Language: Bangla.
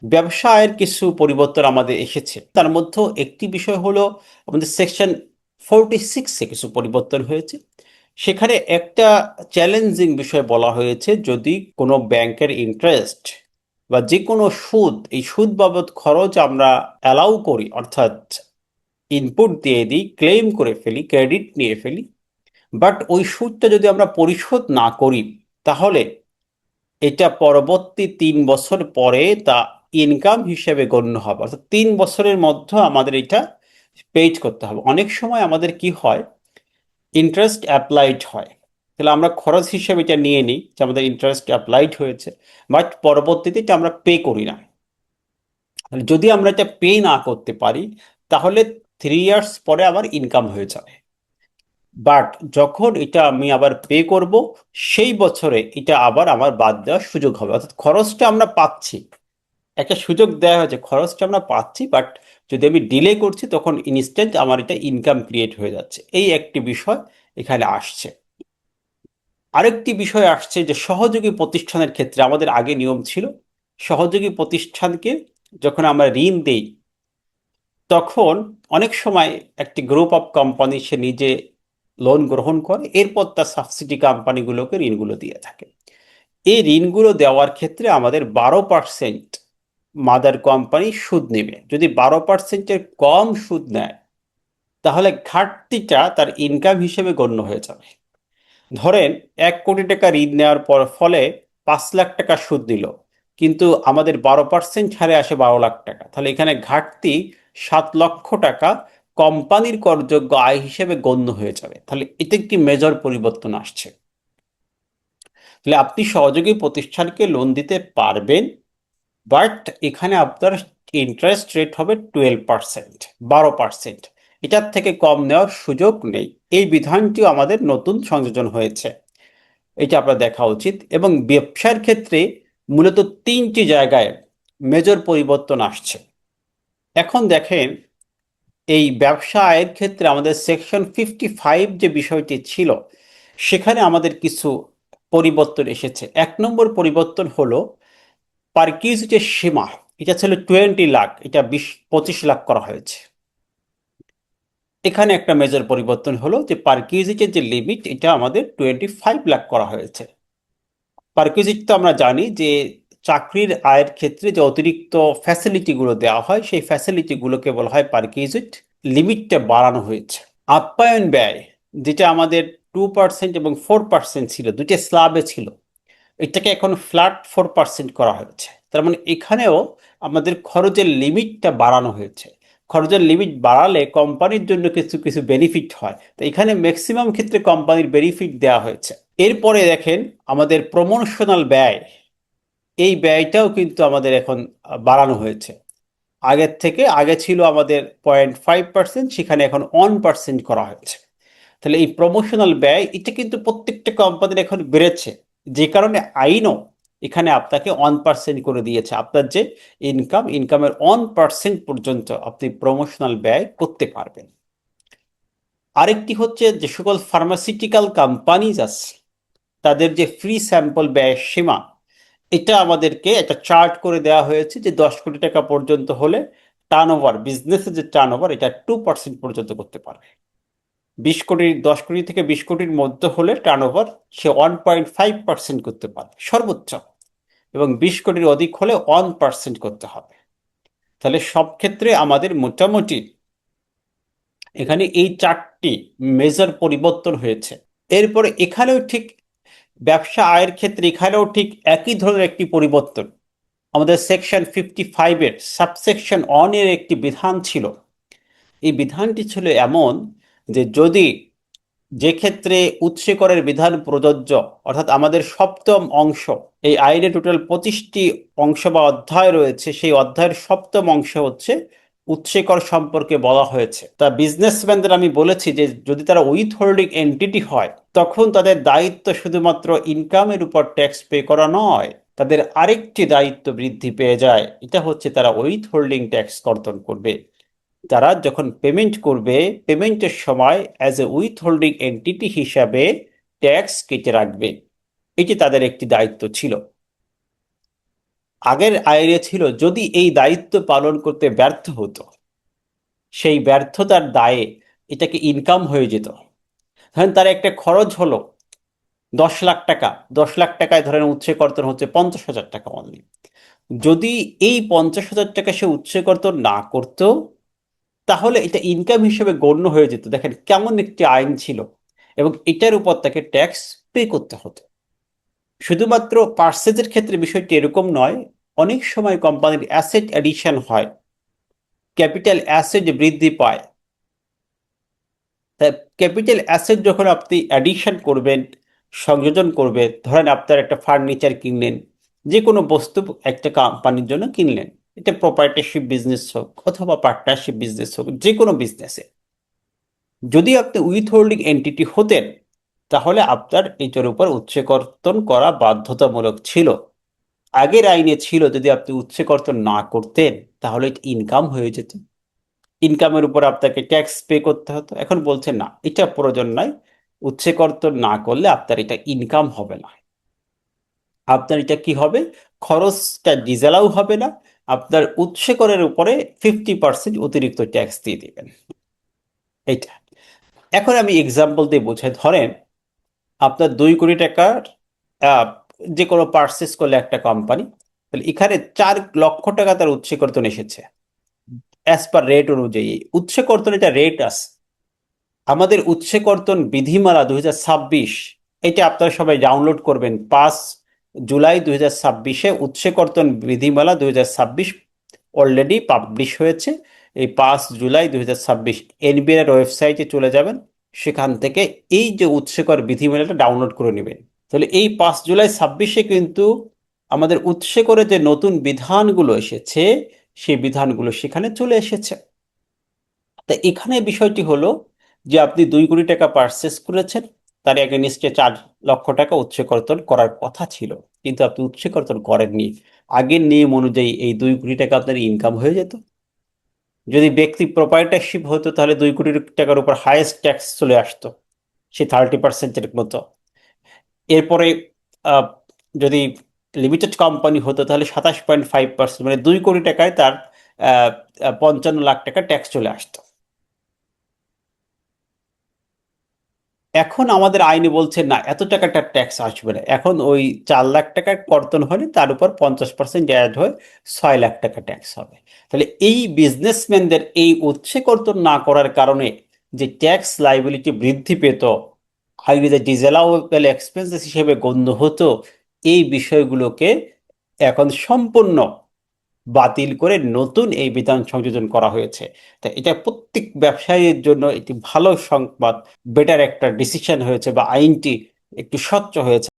ব্যবসায়ের কিছু পরিবর্তন আমাদের এসেছে, তার মধ্যে একটি বিষয় হলো আমাদের সেকশন 46-এ কিছু পরিবর্তন হয়েছে। সেখানে একটা চ্যালেঞ্জিং বিষয় বলা হয়েছে, যদি কোনো ব্যাংকের ইন্টারেস্ট বা যে কোনো সুদ, এই সুদ বাবদ খরচ আমরা অ্যালাউ করি, অর্থাৎ ইনপুট দিয়ে দিই, ক্লেম করে ফেলি, ক্রেডিট নিয়ে ফেলি, বাট ওই সুদটা যদি আমরা পরিশোধ না করি, তাহলে এটা পরবর্তী 3 বছর পরে তা ইনকাম হিসেবে গণ্য হবে, অর্থাৎ 3 বছরের মধ্যে আমাদের এটা পেইড করতে হবে। অনেক সময় আমাদের কি হয়, ইন্টারেস্ট অ্যাপ্লাইড হয়, তাহলে আমরা খরচ হিসেবে এটা নিয়ে নিই যে আমাদের ইন্টারেস্ট অ্যাপ্লাইড হয়েছে, বাট পরবর্তীতে এটা আমরা পে করি না। তাহলে যদি আমরা এটা পে না করতে পারি, তাহলে 3 ইয়ার্স পরে আবার ইনকাম হয়ে যাবে। বাট যখন এটা আমি আবার পে করব, সেই বছরে এটা আবার আমার বাদ দেওয়ার সুযোগ হবে, অর্থাৎ খরচটা আমরা পাচ্ছি, একটা সুযোগ দেওয়া হয়েছে, খরচটা আমরা পাচ্ছি, বাট যদি আমি ডিলে করছি তখন ইনস্ট্যান্ট আমার এটা ইনকাম ক্রিয়েট হয়ে যাচ্ছে। এই একটি বিষয় এখানে আসছে। আরেকটি বিষয় আসছে যে সহযোগী প্রতিষ্ঠানের ক্ষেত্রে আমাদের আগে নিয়ম ছিল, সহযোগী প্রতিষ্ঠানকে যখন আমরা ঋণ দেই, তখন অনেক সময় একটি গ্রুপ অফ কোম্পানি সে নিজে লোন গ্রহণ করে, এরপর তার সাবসিডি কোম্পানিগুলোকে ঋণগুলো দিয়ে থাকে। এই ঋণগুলো দেওয়ার ক্ষেত্রে আমাদের 12% মাদার কোম্পানি সুদ নেবে। যদি 12%-এর কম সুদ নেয়, তাহলে ঘাটতিটা তার ইনকাম হিসেবে গণ্য হয়ে যাবে। ধরেন 1 কোটি টাকা ঋণ নেওয়ার পর ফলে 5 লাখ টাকা সুদ দিল, কিন্তু আমাদের 12% হারে আসে 12 লাখ টাকা, তাহলে এখানে ঘাটতি 7 লক্ষ টাকা কোম্পানির করযোগ্য আয় হিসেবে গণ্য হয়ে যাবে। তাহলে এটা একটি মেজর পরিবর্তন আসছে। তাহলে আপনি সহযোগী প্রতিষ্ঠানকে লোন দিতে পারবেন, বাট এখানে আপনার ইন্টারেস্ট রেট হবে 12%, 12%। এটার থেকে কম নেওয়ার সুযোগ নেই। এই বিধানটিও আমাদের নতুন সংযোজন হয়েছে, এটা আপনার দেখা উচিত। এবং ব্যবসার ক্ষেত্রে মূলত 3টি জায়গায় মেজর পরিবর্তন আসছে। এখন দেখেন, এই ব্যবসা আয়ের ক্ষেত্রে আমাদের সেকশন 55 যে বিষয়টি ছিল, সেখানে আমাদের কিছু পরিবর্তন এসেছে। 1 নম্বর পরিবর্তন হলো পারকিউজিটের সীমা, এটা ছিল 20 লাখ, এটা 25 লাখ করা হয়েছে। এখানে একটা মেজর পরিবর্তন হলো যে পারকিউজিটের যে লিমিট, এটা আমাদের 25 লাখ করা হয়েছে। পারকুইজিট তো আমরা জানি যে চাকরির আয়ের ক্ষেত্রে যে অতিরিক্ত ফ্যাসিলিটিগুলো দেওয়া হয়, সেই ফ্যাসিলিটিগুলোকে বলা হয় পারকুইজিট। লিমিটটা বাড়ানো হয়েছে। আপ্যায়ন ব্যয়, যেটা আমাদের 2% এবং 4% ছিল, দুটো স্ল্যাবে ছিল, এটাকে এখন ফ্ল্যাট 4% করা হয়েছে। তার মানে এখানেও আমাদের খরচের লিমিটটা বাড়ানো হয়েছে। খরচের লিমিট বাড়ালে কোম্পানির জন্য কিছু কিছু বেনিফিট হয়, তো এখানে ম্যাক্সিমাম ক্ষেত্রে কোম্পানির বেনিফিট দেওয়া হয়েছে। এরপরে দেখেন আমাদের প্রমোশনাল ব্যয়, এই ব্যয়টাও কিন্তু আমাদের এখন বাড়ানো হয়েছে। আগের থেকে, আগে ছিল আমাদের 0.5%, সেখানে এখন 1% করা হয়েছে। তাহলে এই প্রমোশনাল ব্যয় এটা কিন্তু প্রত্যেকটা কোম্পানির এখন বেড়েছে, যে কারণে আইনও এখানে আপনাকে 1% করে দিয়েছে। আপনার যে ইনকামের 1% পর্যন্ত আপনি প্রমোশনাল ব্যয় করতে পারবেন। আরেকটি হচ্ছে যে সকল ফার্মাসিউটিক্যাল কোম্পানিজ আছে, তাদের যে ফ্রি স্যাম্পল ব্যয়ের সীমা, এটা আমাদেরকে একটা চার্ট করে দেওয়া হয়েছে যে 10 কোটি টাকা পর্যন্ত হলে টার্নওভার, বিজনেসের যে টার্নওভার, এটা 2% পর্যন্ত করতে পারবে। 20 কোটি, 10 কোটি থেকে 20 কোটির মধ্যে হলে টার্নওভার সে 1.5% করতে পারবে সর্বোচ্চ, এবং 20 কোটির অধিক হলে 1% করতে হবে। তাহলে সব ক্ষেত্রে আমাদের মোটামুটি এখানে এই 4টি মেজর পরিবর্তন হয়েছে। এরপরে এখানেও ঠিক ব্যবসা আয়ের ক্ষেত্রে এখানেও ঠিক একই ধরনের একটি পরিবর্তন। আমাদের সেকশন 55-এর সাবসেকশন 1-এর একটি বিধান ছিল। এই বিধানটি ছিল এমন যে যদি, যে ক্ষেত্রে উৎসে করের বিধান প্রযোজ্য, অর্থাৎ আমাদের সপ্তম অংশ, এই আইনে টোটাল 25টি অংশ বা অধ্যায় রয়েছে, সেই অধ্যায়ের সপ্তম অংশ হচ্ছে উৎসে কর সম্পর্কে বলা হয়েছে। তা বিজনেসম্যানদের আমি বলেছি যে যদি তারা উইথ হোল্ডিং এন্টিটি হয়, তখন তাদের দায়িত্ব শুধুমাত্র ইনকামের উপর ট্যাক্স পে করা নয়, তাদের আরেকটি দায়িত্ব বৃদ্ধি পেয়ে যায়, এটা হচ্ছে তারা উইথ হোল্ডিং ট্যাক্স কর্তন করবে। তারা যখন পেমেন্ট করবে, পেমেন্টের সময় as A with holding entity হিসাবে ট্যাক্স কেটে রাখবে, এটি তাদের একটি দায়িত্ব ছিল। আগের আইনে ছিল যদি এই দায়িত্ব পালন করতে ব্যর্থ হতো, সেই ব্যর্থতার দায়ে এটাকে ইনকাম হয়ে যেত। ধরেন তার একটা খরচ হলো 10 লাখ টাকা, 10 লাখ টাকায় ধরেন উৎসে কর্তন হচ্ছে 50,000 টাকা অনলি। যদি এই 50,000 টাকা সে উৎসে কর্তন না করত, তাহলে এটা ইনকাম হিসেবে গণ্য হয়ে যেত। দেখেন কেমন একটি আইন ছিল, এবং এটার উপর তাকে ট্যাক্স পে করতে হতো। শুধুমাত্র পার্সেজের ক্ষেত্রে বিষয়টি এরকম নয়, অনেক সময় কোম্পানির অ্যাসেট অ্যাডিশন হয়, ক্যাপিটাল অ্যাসেট বৃদ্ধি পায়। তাই ক্যাপিটাল অ্যাসেট যখন আপনি অ্যাডিশন করবেন, সংযোজন করবেন, ধরেন আপনার একটা ফার্নিচার কিনলেন, যে কোনো বস্তু একটা কোম্পানির জন্য কিনলেন, এটা প্রপার্টরশিপ বিজনেস হোক অথবা পার্টনারশিপ বিজনেস হোক, যে কোনো বিজনেসে যদি আপনি উইথ হোল্ডিং এন্টিটি হতেন, তাহলে আপনার এটার উপর উৎসেকর্তন করা বাধ্যতামূলক ছিল। আগের আইনে ছিল যদি আপনি উৎসেকর্তন না করতেন, তাহলে এটা ইনকাম হয়ে যেত, ইনকামের উপর আপনাকে ট্যাক্স পে করতে হতো। এখন বলছেন না, এটা প্রয়োজন নাই, উৎসেকর্তন না করলে আপনার এটা ইনকাম হবে না, আপনার এটা কি হবে, খরচটা ডিজেলাও হবে না, আপনার উৎসেকরের উপরে 50% অতিরিক্ত ট্যাক্স দিয়ে দিবেন। এইটা এখন আমি এক্সাম্পল দিয়ে বোঝাই। ধরেন আপনার 2 কোটি টাকার আহ, যে কোনো পারচেস করলে একটা কোম্পানি, তাহলে এখানে 4 লক্ষ টাকা তার উৎসেকর্তন এসেছে অ্যাজ পার রেট অনুযায়ী। উৎসেকর্তন এটা রেট আছে, আমাদের উৎসেকর্তন বিধিমালা 2026, এটা আপনারা সবাই ডাউনলোড করবেন। 5 জুলাই 2026 উৎসেকর্তন বিধিমালা 2026 অলরেডি পাবলিশ হয়েছে। এই 5 জুলাই 2026 এনবিআর এর ওয়েবসাইটে চলে যাবেন, সেখান থেকে এই যে উৎসেকর বিধিমালাটা ডাউনলোড করে নেবেন। তাহলে এই 5 জুলাই 26 কিন্তু আমাদের উৎসেকরে যে নতুন বিধানগুলো এসেছে, সেই বিধানগুলো সেখানে চলে এসেছে। তা এখানে বিষয়টি হলো যে আপনি 2 কোটি টাকা পারচেস করেছেন, তার এগেনিস্টে 4 লক্ষ টাকা উৎসেকর্তন করার কথা ছিল, কিন্তু আপনি উৎসেকর্তন করেননি। আগের নিয়ম অনুযায়ী এই 2 কোটি টাকা আপনার ইনকাম হয়ে যেত। যদি ব্যক্তি প্রোপাইটারশিপ হতো, তাহলে 2 কোটি টাকার উপর হাইয়েস্ট ট্যাক্স চলে আসতো, সে 30%-এর মতো। এরপরে আহ, যদি লিমিটেড কোম্পানি হতো, তাহলে 27.5%, মানে 2 কোটি টাকায় তার 55 লাখ টাকা ট্যাক্স চলে আসতো। এখন আমাদের আইনে বলছে না, এত টাকাটা ট্যাক্স আসবে না, এখন ওই 4 লাখ টাকার কর্তন হলে তার উপর 50% অ্যাড হয়ে 6 লাখ টাকা ট্যাক্স হবে। তাহলে এই বিজনেসম্যানদের এই উৎসে কর্তন না করার কারণে যে ট্যাক্স লাইবিলিটি বৃদ্ধি পেত, আইনে যে ডিসঅ্যালাউয়েবল এক্সপেন্সেস হিসেবে গণ্য হতো, এই বিষয়গুলোকে এখন সম্পূর্ণ বাতিল করে নতুন এই বিধান সংযোজন করা হয়েছে। তা এটা প্রত্যেক ব্যবসায়ীর জন্য একটি ভালো সংবাদ, বেটার একটা ডিসিশন হয়েছে, বা আইনটি একটু স্বচ্ছ হয়েছে।